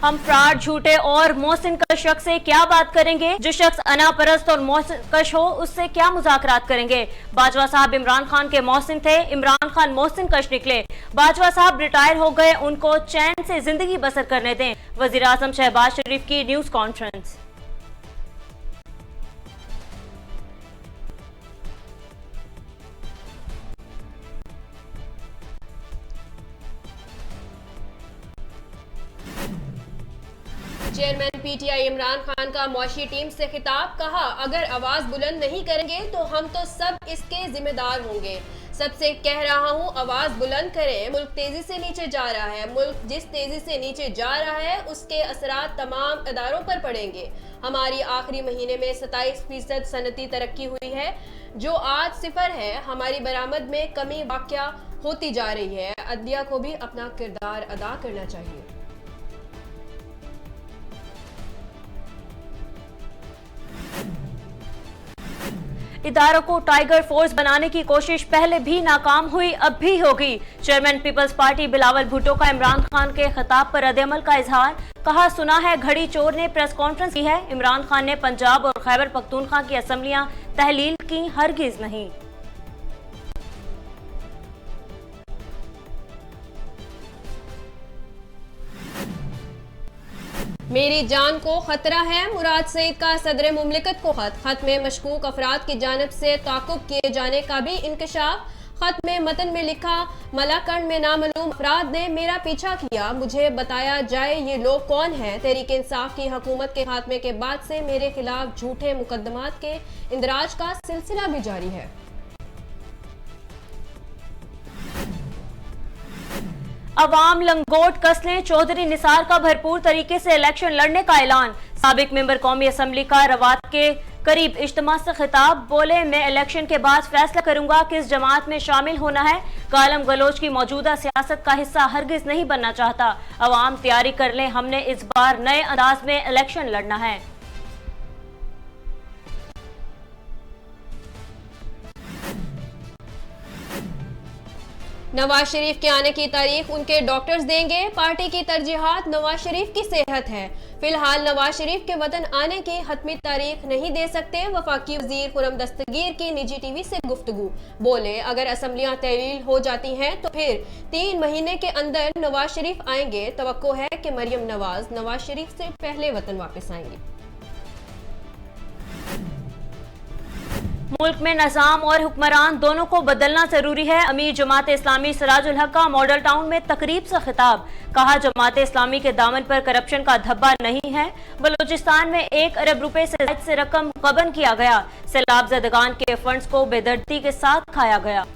हम फ्रॉड, झूठे और मोहसिनकश शख्स से क्या बात करेंगे? जो शख्स अनापरस्त और मोहसिनकश हो उससे क्या मुज़ाकरात करेंगे? बाजवा साहब इमरान खान के मोहसिन थे, इमरान खान मोहसिनकश निकले। बाजवा साहब रिटायर हो गए, उनको चैन से जिंदगी बसर करने दें। वजीर आजम शहबाज शरीफ की news conference. Chairman PTI Imran Khan का मौशी टीम से खिताब, कहा अगर आवाज बुलंद नहीं करेंगे तो हम तो सब इसके जिम्मेदार होंगे। सबसे कह रहा हूं आवाज बुलंद करें। मुल्क तेजी से नीचे जा रहा है। मुल्क जिस तेजी से नीचे जा रहा है उसके असरात तमाम इदारों पर पड़ेंगे। हमारी आखिरी महीने में 27% सनती तरक्की हुई है जो आज 0 है। हमारी बरामद में कमी वाक़या होती जा रही है। अदलिया को भी अपना किरदार अदा करना चाहिए। इदारों को टाइगर फोर्स बनाने की कोशिश पहले भी नाकाम हुई, अब भी होगी। चेयरमैन पीपल्स पार्टी बिलावल भुट्टो का इमरान खान के खिताब पर रद्द-ए-अमल का इजहार, कहा सुना है घड़ी चोर ने प्रेस कॉन्फ्रेंस की है। इमरान खान ने पंजाब और खैबर पख्तूनख्वा की असम्बलियां तहलील की, हरगिज नहीं। मेरी जान को खतरा है। मुराद सईद का सदर मुमलिकत को खत में मशकूक अफराद की जानब से ताकुब किए जाने का भी इंकशाफ। खत में मतन में लिखा, मलाकंड में नामालूम अफराद ने मेरा पीछा किया, मुझे बताया जाए ये लोग कौन हैं। तहरीक इंसाफ की हुकूमत के खात्मे के बाद से मेरे खिलाफ झूठे मुकदमात के इंदराज का सिलसिला भी जारी है। अवाम लंगोट कस लें, चौधरी निसार का भरपूर तरीके से इलेक्शन लड़ने का ऐलान। साबिक मेंबर कौमी असम्बली का रवात के करीब इज्तिमा से खिताब, बोले मैं इलेक्शन के बाद फैसला करूंगा किस जमात में शामिल होना है। गालम गलोच की मौजूदा सियासत का हिस्सा हरगिज नहीं बनना चाहता। अवाम तैयारी कर लें, हमने इस बार नए अंदाज में इलेक्शन लड़ना है। नवाज शरीफ के आने की तारीख उनके डॉक्टर्स देंगे। पार्टी की तरजीहात नवाज शरीफ की सेहत है। फिलहाल नवाज शरीफ के वतन आने की हतमी तारीख नहीं दे सकते। वफाकी वजीर खुर्रम दस्तगीर की निजी टीवी से गुफ्तगू, बोले अगर असम्बलियां तहलील हो जाती हैं तो फिर 3 महीने के अंदर नवाज शरीफ आएंगे। तवक्को है कि मरियम नवाज शरीफ से पहले वतन वापस आएंगी। मुल्क में निज़ाम और हुक्मरान दोनों को बदलना जरूरी है। अमीर जमात इस्लामी सिराजुल हक का मॉडल टाउन में तकरीब से खिताब, कहा जमात इस्लामी के दामन पर करप्शन का धब्बा नहीं है। बलूचिस्तान में 1 अरब रुपए से रकम गबन किया गया। सैलाब ज़दगान के फंड्स को बेदर्दी के साथ खाया गया।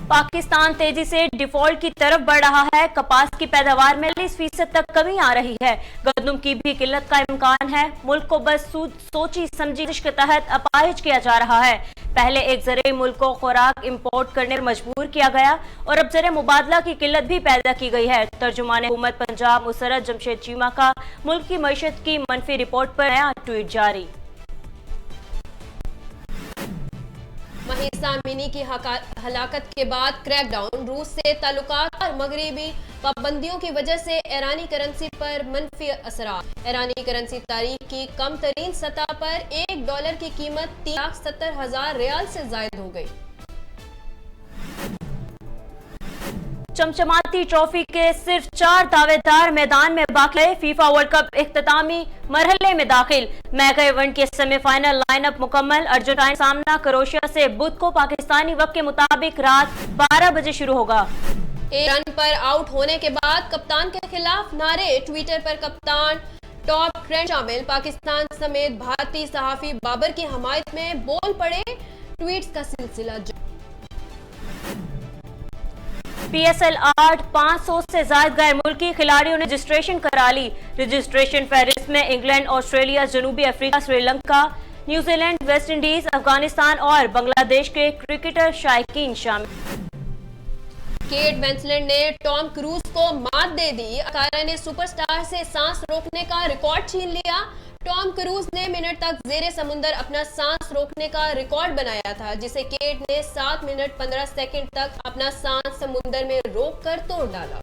पाकिस्तान तेजी से डिफॉल्ट की तरफ बढ़ रहा है। कपास की पैदावार में 40% तक कमी आ रही है। गंदम की भी किल्लत का इम्कान है। मुल्क को बस सोची समझी के तहत अपाहिज किया जा रहा है। पहले एक ज़रिए मुल्क को खुराक इंपोर्ट करने पर मजबूर किया गया और अब ज़रिए मुबादला की किल्लत भी पैदा की गई है। तर्जुमान हुकूमत पंजाब मुसर्रत जमशेद चीमा का मुल्क की मईशत की मनफी रिपोर्ट पर नया ट्वीट जारी। महिसा अमीनी की हलाकत के बाद क्रैकडाउन, रूस से ताल्लुकात और मगरबी पाबंदियों की वजह से ईरानी करेंसी पर मनफी असरात। ईरानी करेंसी तारीख की कम तरीन सतह पर $1 की कीमत 3,70,000 रियाल से जायद हो गई। चमचमाती ट्रॉफी के सिर्फ 4 दावेदार मैदान में बाकी। फीफा वर्ल्ड कप इख्तितामी मरहले में दाखिल। मैच इवेंट के सेमीफाइनल लाइनअप मुकम्मल। अर्जेंटीना सामना क्रोएशिया से बुध को पाकिस्तानी वक्त के मुताबिक रात 12 बजे शुरू होगा। 1 रन पर आउट होने के बाद कप्तान के खिलाफ नारे। ट्विटर पर कप्तान टॉप ट्रेंड शामिल। पाकिस्तान समेत भारतीय सहाफी बाबर की हमायत में बोल पड़े। ट्वीट्स का सिलसिला। PSL 8 500 से ज्यादा गैर मुल्की खिलाड़ियों ने रजिस्ट्रेशन करा ली। रजिस्ट्रेशन फहरिस्त में इंग्लैंड, ऑस्ट्रेलिया, जनूबी Africa, Sri Lanka, New Zealand, West Indies, Afghanistan और बांग्लादेश के क्रिकेटर शायकीन शामिल। केट विंसलेट ने टॉम क्रूज को मात दे दी। अदाकारा ने सुपरस्टार से सांस रोकने का रिकॉर्ड छीन लिया। टॉम क्रूज ने मिनट तक जेरे समुंदर अपना सांस रोकने का रिकॉर्ड बनाया था, जिसे केट ने 7 मिनट 15 सेकंड तक अपना सांस समुंदर में रोक कर तोड़ डाला।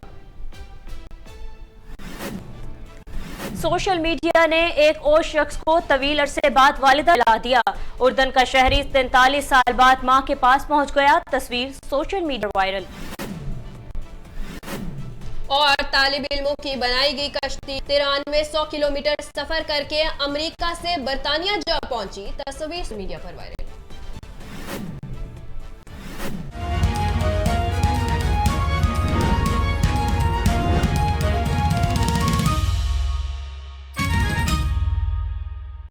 सोशल मीडिया ने एक और शख्स को तवील अरसे बाद वालिदा ला दिया। उर्दन का शहरी 43 साल बाद मां के पास पहुंच गया। तस्वीर सोशल मीडिया वायरल। और तालिब इल्मों की बनाई गई कश्ती 9300 किलोमीटर सफर करके अमेरिका से बरतानिया जा पहुंची। तस्वीर मीडिया पर वायरल।